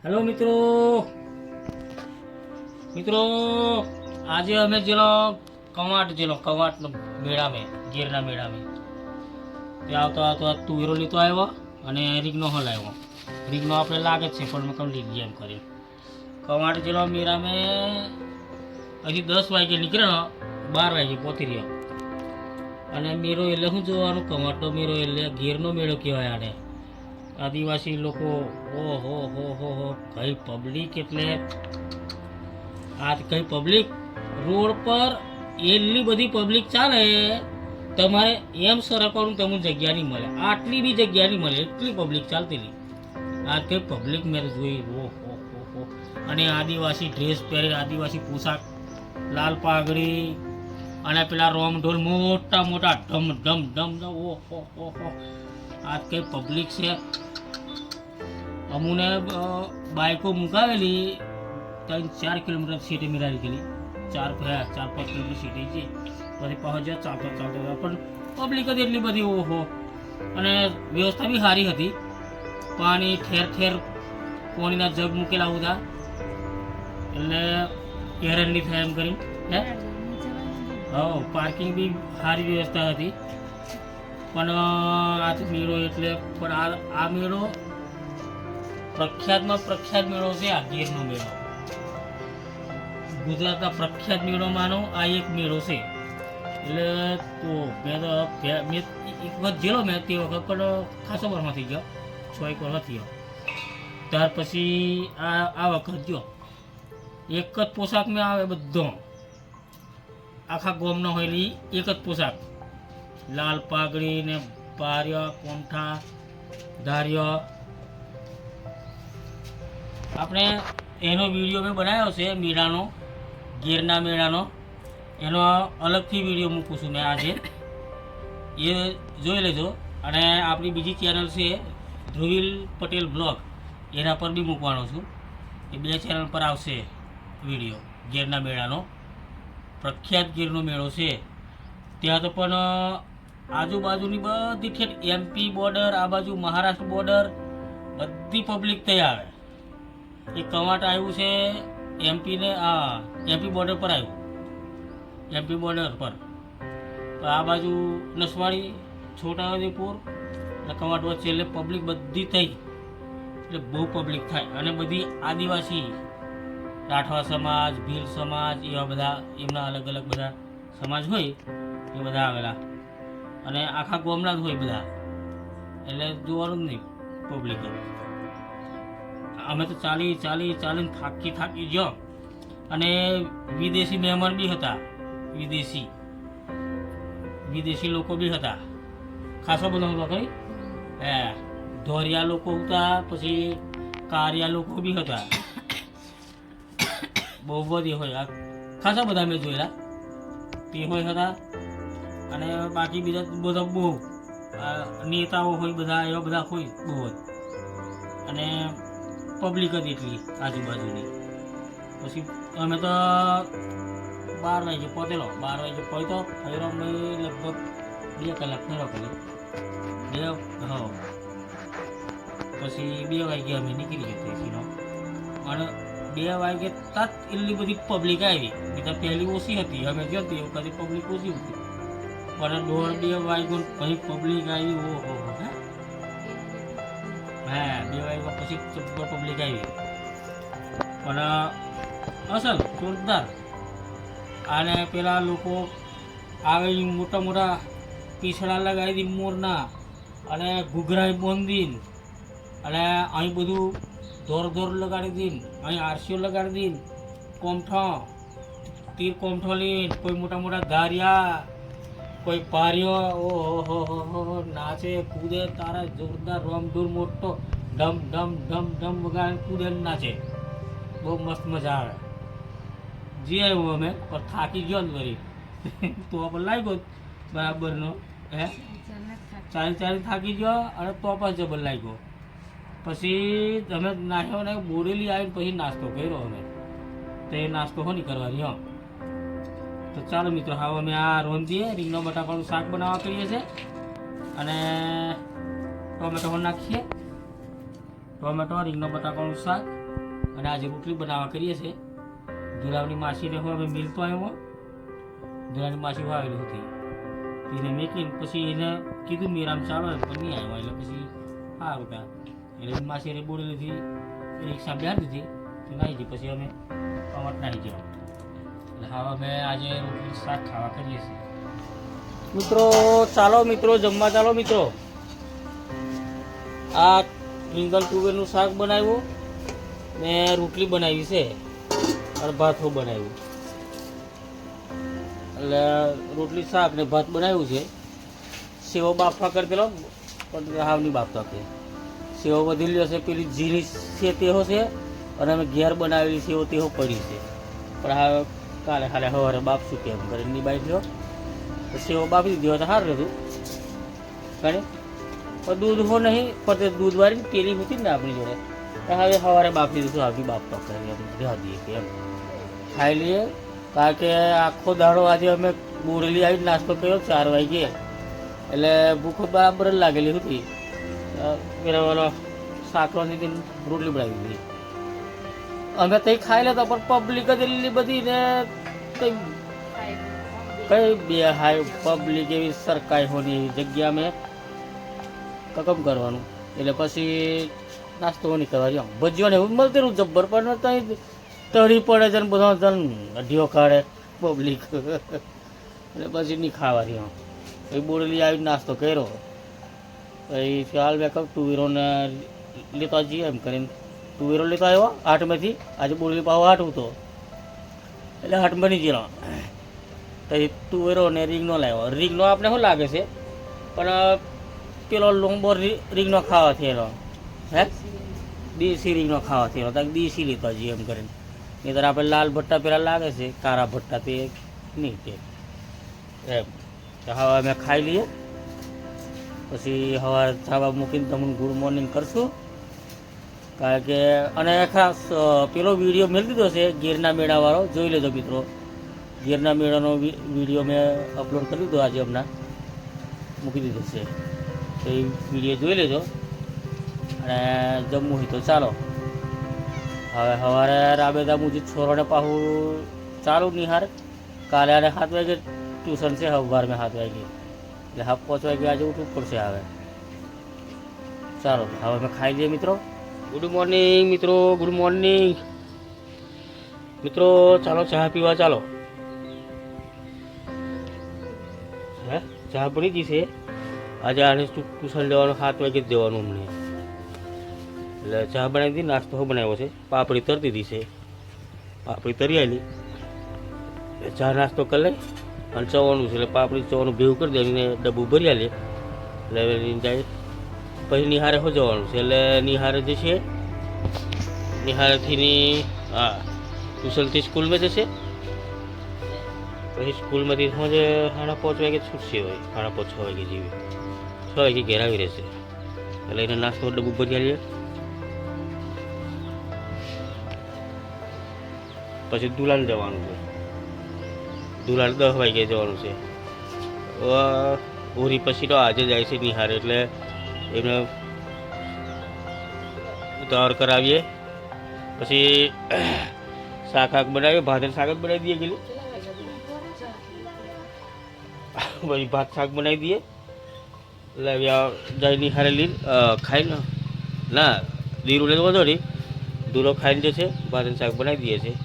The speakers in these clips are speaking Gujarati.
હેલો મિત્રો મિત્રો આજે અમે જેલો કવાટ મેળા में ગીરના મેળા में ત્યાં આવતો તુવેરો લીધો આવ્યો અને રીંગનો હલ આવ્યો. રીંગનો આપણે લાગે જ છે પણ મેં કમ લીધી એમ કરી કવાટ જેલો મેળા में હજી 10 વાગે નીકળ્યો 12 વાગે પહોંચી રહ્યો. અને મેળો એટલે શું જોવાનું, કવાટનો મેળો એટલે ગીરનો મેળો કહેવાય આને. આદિવાસી લોકો ઓહો હો હો હો કઈ પબ્લિક, એટલે આજ કઈ પબ્લિક રોડ પર એટલી બધી પબ્લિક ચાલે તમારે એમ સરકવાનું તમને જગ્યા નહીં મળે, આટલી બી જગ્યા નહીં મળે એટલી પબ્લિક ચાલતી હતી. આજ કઈ પબ્લિક મેં જોઈ ઓહો હો હો. અને આદિવાસી ડ્રેસ પહેરે, આદિવાસી પોશાક, લાલ પાઘડી અને પેલા રોમ ઢોલ મોટા મોટા ઢમ ઢમ ઢમ ઓહો હો હો. આજ કઈ પબ્લિક છે. અમુને બાઇકો મુકાવેલી 3-4 કિલોમીટર સીટે મિરાવી ગયેલી, 4-5 કિલોમીટર સીટે છે. પછી પહોંચ્યા ચાલતા પણ પબ્લિક હતી એટલી બધી ઓહો. અને વ્યવસ્થા બી સારી હતી, પાણી ઠેર ઠેર પાણીના જગ મૂકેલા હતા એટલે હેરાન નહીં થાય એમ કરી. પાર્કિંગ બી સારી વ્યવસ્થા હતી. પણ આ મેળો એટલે પણ આ મેળો પ્રખ્યાતમાં પ્રખ્યાત મેળો છે. આ ગીરનો મેળો ગુજરાતના પ્રખ્યાત મેળોમાંનો આ એક મેળો છે. એટલે તો મેં એક વખત જેલો મેં તે વખત પણ ખાસો વર્ષમાં થઈ ગયો, 6 વર્ષ થઈ ગયો. ત્યાર પછી આ વખત જો એક જ પોશાક મેં આવે બધો, આખા ગોમનો હોયલી એક જ પોશાક, લાલ પાઘડી ને પાર્યો કોંઠા ધાર્યો. આપણે એનો વિડીયો મેં બનાવ્યો છે મેળાનો, ગીરના મેળાનો. એનો અલગથી વિડીયો મૂકું છું મેં આજે, એ જોઈ લેજો. અને આપણી બીજી ચેનલ છે ધ્રુવીલ પટેલ બ્લોગ, એના પર બી મૂકવાનો છું. એ 2 ચેનલ પર આવશે વિડીયો ગીરના મેળાનો. પ્રખ્યાત ગીરનો મેળો છે. ત્યાં તો પણ આજુબાજુની બધી ઠેઠ MP બોર્ડર, આ બાજુ મહારાષ્ટ્ર બોર્ડર, બધી પબ્લિક ત્યાં આવે. એ કવાટ આવ્યું છે MP બોર્ડર પર આવ્યું, MP બોર્ડર પર. આ બાજુ નસવાડી, છોટાઉદેપુર અને કવાટ વચ્ચે, એટલે પબ્લિક બધી થઈ, એટલે બહુ પબ્લિક થાય. અને બધી આદિવાસી, રાઠવા સમાજ, ભીલ સમાજ, એવા બધા એમના અલગ અલગ બધા સમાજ હોય એ બધા આવેલા. અને આખા ગામના જ હોય બધા, એટલે જોવાનું જ નહીં પબ્લિક. અમે તો ચાલીને થાકી ગયો. અને વિદેશી મહેમાન બી હતા, વિદેશી લોકો બી હતા, ખાસો બધો હતો. કઈ ધોરિયા લોકો હતા, પછી કારિયા લોકો બી હતા, બહુ બધી હોય. ખાસા બધા મેં જોયેલા તે હોય હતા. અને બાકી બીજા બધા બહુ નેતાઓ હોય, બધા એવા બધા હોય બહુ જ. અને પબ્લિક જ એટલી આજુબાજુની. પછી અમે તો 12 વાગે પહોંચેલો, 12 વાગે પહોંચ્યો. ફર્યો અમે લગભગ 2 કલાક ફર્યો કર્યો. પછી 2 વાગે અમે નીકળી ગયા ત્યાંથીનો. અને 2 વાગે તરત એટલી બધી પબ્લિક આવી. બીજા પહેલી ઓછી હતી, અમે જો તે વખતે પબ્લિક ઓછી હતી. પણ 1.5-2 વાગ્યો પછી પબ્લિક આવી. ઓહો હા, 2 વાગ્યા પછી જબ્બર પબ્લિક આવી. પણ અસલ જોરદાર. અને પેલા લોકો આવે મોટા મોટા પીછડા લગાવી દી મોરના, અને ઘૂઘરા બાંધીને, અને અહીં બધું દોર લગાડી દઈને, અહીં આરસીઓ લગાડી દઈને, કોમઠો તીર કોમઠો લઈને, કોઈ મોટા મોટા ધારિયા, કોઈ પાર્યો. ઓહો નાચે કૂદે, તારા જોરદાર રોમઢોલ મોટો ઢમ ઢમ ઢમ ઢમ વગાડે કૂદે નાચે. બહુ મસ્ત મજા આવે. જી આવ્યું અમે, પણ થાકી ગયો ને વળી તો પણ લાગ્યો બરાબરનો. ચાલી થાકી ગયો, અને તો પણ જબર લાગ્યો. પછી અમે નાખ્યો ને બોરેલી આવીને પછી નાસ્તો કર્યો અમે. તો એ નાસ્તો નહીં કરવાની. તો ચાલો મિત્રો, હવે અમે આ રોંધીએ રીંગણા બટાકાનું શાક બનાવવા કરીએ છીએ. અને ટોમેટો નાખીએ, ટોમેટો રીંગણા બટાકાનું શાક. અને આજે રોટલી બનાવવા કરીએ છીએ. દુલાવની માસીને હું અમે મિલતો આવ્યો, દુલાવની માસી વાવેલી હતી તેને મેકીને પછી એને કીધું મેરામ ચાલો એમ પણ નહીં આવ્યો. એટલે પછી સારું ત્યાં એટલે માસી બોલેલીથી રિક્ષા બેહાડી દીધી તો નાહી ગઈ. પછી અમે કમટ નાહી ગયા. એટલે હવે અમે આજે રોટલી શાક ખાવા કરીએ છીએ. મિત્રો ચાલો મિત્રો જમવા ચાલો મિત્રો. આ રીંગણ તુવેરનું શાક બનાવ્યું ને રોટલી બનાવી છે અને ભાતો બનાવ્યું. એટલે રોટલી શાક ને ભાત બનાવ્યું છે. સેવો બાફવા કરી પેલો પણ હાવની બાફતા કે સેવો વધી લ્યો છે. પેલી ઝીણી છે તેહો છે અને અમે ઘેર બનાવેલી સેવો તેહો પડી છે. પણ હા કાલે ખાલે સવારે બાફશું કેમ કરીને ની બાઈ લ્યો તો સેવો બાફી દીધી હોય તો સારું રહેતું. કારણ પણ દૂધ હો નહીં પણ દૂધવાળી તેલી હતી ને આપણી જોડે હવે સવારે બાફી દીધું. આવી બાફતા કરી રહેવા દઈએ કે એમ ખાઈ લઈએ. કારણ કે આખો દાડો આજે અમે બોરેલી આવી નાસ્તો કર્યો 4 વાગે એટલે ભૂખ બરાબર જ લાગેલી હતી. પેલા ઓલો શાકરોની રોટલી બનાવી દીધી અમે તઈ ખાઈ લેતા. પણ પબ્લિક જ એટલી બધી ને કઈ બે હાય પબ્લિક એવી સરકાઈ હોની જગ્યા મેં કકમ કરવાનું. એટલે પછી નાસ્તો નહીં કરવાની. ભજીયો ને એવું મળતી રહ્યું જબ્બર પણ ત્યાં તળી પડે છે ને બધા અઢીઓ કાઢે પબ્લિક એટલે પછી નહીં ખાવાની. એ બોરેલી આવી નાસ્તો કર્યો પછી ચાલ મેં કહું 2 વ્હીલરને લેતા જઈએ એમ કરીને 2 વ્હીલર લેતા આવ્યો 8માંથી. આજે બોરેલી પાવ 8 હતો એટલે 8 બની ગયેલો. તો 2 વ્હીલર ને રીંગનો લાવ્યો. રીંગનો આપણે શું લાગે છે પણ પેલો લોંબો રીંગનો ખાવા થયેલો હે દેશી રીંગનો ખાવા થયેલો તો દેશી લેતા જઈએ એમ કરીને. નહીં તો આપણે લાલ ભટ્ટા પેલા લાગે છે કારા ભટ્ટા તે નહીં તે એમ. હવે અમે ખાઈ લઈએ પછી સવારે ચાવા મૂકીને તમને ગુડ મોર્નિંગ કરશું. કારણ કે અને ખાસ પેલો વિડીયો મેળ દીધો છે ગીરના મેળાવાળો જોઈ લેજો મિત્રો. ગીરના મેળાનો વિડીયો મેં અપલોડ કરી દીધો આજે હમણાં મૂકી દીધો છે તો એ વિડીયો જોઈ લેજો. અને જમવું હોય તો ચાલો હવે સવારે રાબેદા મુજબ છોરોને પાછું ચાલુ નિહાર. કાલે આને 7 વાગે ટ્યુશન છે સવાર મેં 7 વાગે એટલે 5 વાગે આજે ઉઠવું પડશે. હવે ચાલો હવે અમે ખાઈ લઈએ મિત્રો. ગુડ મોર્નિંગ મિત્રો, ગુડ મોર્નિંગ મિત્રો. ચાલો ચા પીવા ચાલો. હે ચા પડી ગઈ છે. આજે આને ટ્યુશન જવાનું 7 વાગે જ જવાનું અમને. એટલે ચા બનાવી દીધી, નાસ્તો બનાવ્યો છે, પાપડી તરી દીધી છે. પાપડી તરી આવેલી ચા નાસ્તો કરી લઈ અને ચવાનું છે એટલે પાપડી ચવાનું ભેગું કરી દે ડબ્બું ભરી આલે એટલે જાય. પછી નિહારે હો જવાનું છે એટલે નિહારે જશે. નિહારેથી હા ટ્યુશનથી સ્કૂલમાં જશે. પછી સ્કૂલમાંથી સાંજે 5:30 વાગે છૂટશે. હોય 5:30 6 વાગે જેવી 6 વાગે ઘેર આવી રહેશે. એટલે એને નાસ્તો ડબ્બું ભરી આલીએ. પછી દુલાન જવાનું છે. દુલાન 10 વાગે જવાનું છે. હોરી પછી તો આજે જાય છે નિહારે એટલે એમને તૈયાર કરાવીએ. પછી શાક બનાવીએ. ભાત શાક જ બનાવી દઈએ ગયેલું. પછી ભાત શાક બનાવી દઈએ એટલે જાય નિહારે લઈને ખાઈને ના દીરું લેતો વધો નહીં દૂરો ખાઈને જશે. ભાત શાક બનાવી દઈએ છીએ.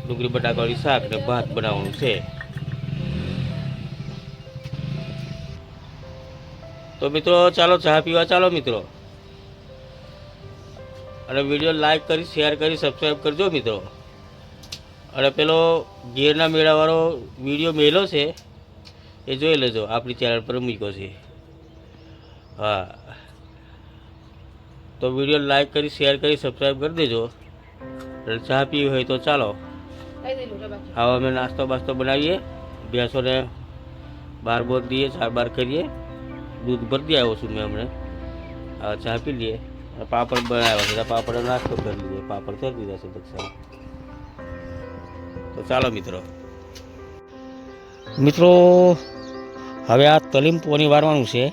ડુંગળી બટાકાવાળી શાક ને ભાત બનાવવાનું છે. તો મિત્રો ચાલો ચા પીવા ચાલો મિત્રો. અને વિડીયો લાઈક કરી શેર કરી સબસ્ક્રાઈબ કરજો મિત્રો. અને પેલો ગીરના મેળાવાળો વિડીયો મેલો છે એ જોઈ લેજો. આપણી ચેનલ પર મૂક્યો છે. હા તો વિડીયો લાઈક કરી શેર કરી સબસ્ક્રાઈબ કરી દેજો. એટલે ચા પીવી હોય તો ચાલો. હવે અમે નાસ્તો બાસ્તો બનાવીએ. ભેંસોને બહાર બોર દઈએ, 4 કરીએ. દૂધ ભરી દે આવ્યો છું મેં હમણાં. હવે ચા પી લઈએ. પાપડ બનાવ્યા છે પાપડ નાસ્તો કરી લઈએ. પાપડ કરી દીધા છે દક્ષા. તો ચાલો મિત્રો. મિત્રો હવે આ તલીમ પોની વારવાનું છે.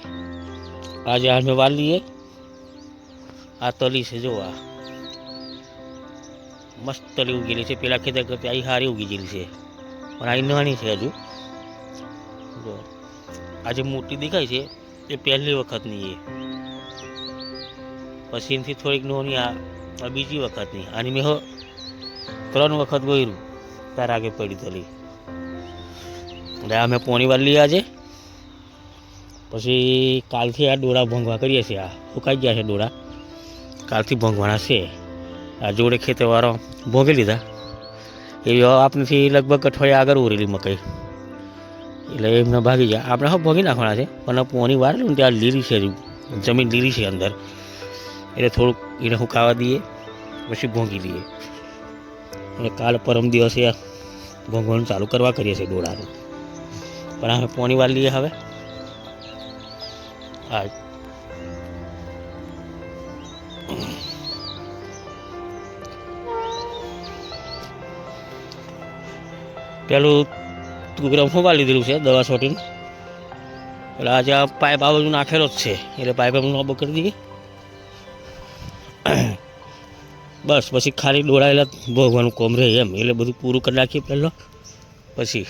આજે અમે વાર લઈએ. આ તલી છે જો મસ્ત તલી ઉગેલી છે. પેલા ખેતર કરતાં અહીં સારી ઉગી ગયેલી છે, પણ અહીં નાની છે હજુ. જો આજે મોટી દેખાય છે એ પહેલી વખતની એ, પછી એનાથી થોડીક નાની આ બીજી વખતની. આની મેં 3 વખત ગોયરું તાર આગે પડી તલી. એટલે અમે પોણી વાળી આજે પછી કાલથી આ ડોળા ભોંગવા કરીએ છીએ. આ સુકાઈ ગયા છે ડોળા, કાલથી ભોંગવાના છે. આ જોડે ખેતરવાળો ભોંગી લીધા એવી આપણેથી લગભગ અઠવાડિયા આગળ ઉરેલી મકાઈ, એટલે એમને ભાગી જાય. આપણે હવે ભોગી નાખવાના છે, પણ પોણી વાર ને ત્યાં લીલી છે, જમીન લીલી છે અંદર, એટલે થોડુંક એને સુકાવા દઈએ પછી ભોંગી લઈએ. અને કાલ પરમ દિવસે ભોંગવાનું ચાલુ કરવા કરીએ છીએ ડોળાનું. પણ અમે પોણી વાર લઈએ હવે. હા, પેલું તુગ્રામ ખોવા લીધેલું છે દવા છોટીને, એટલે આજે આ પાઇપ આ બધું નાખેલો જ છે, એટલે પાઇપ એમ નોબો કરી દઈએ. બસ પછી ખાલી ડોળાયેલા ભોગવાનું કોમ રહે એમ, એટલે બધું પૂરું કરી નાખીએ પહેલાં, પછી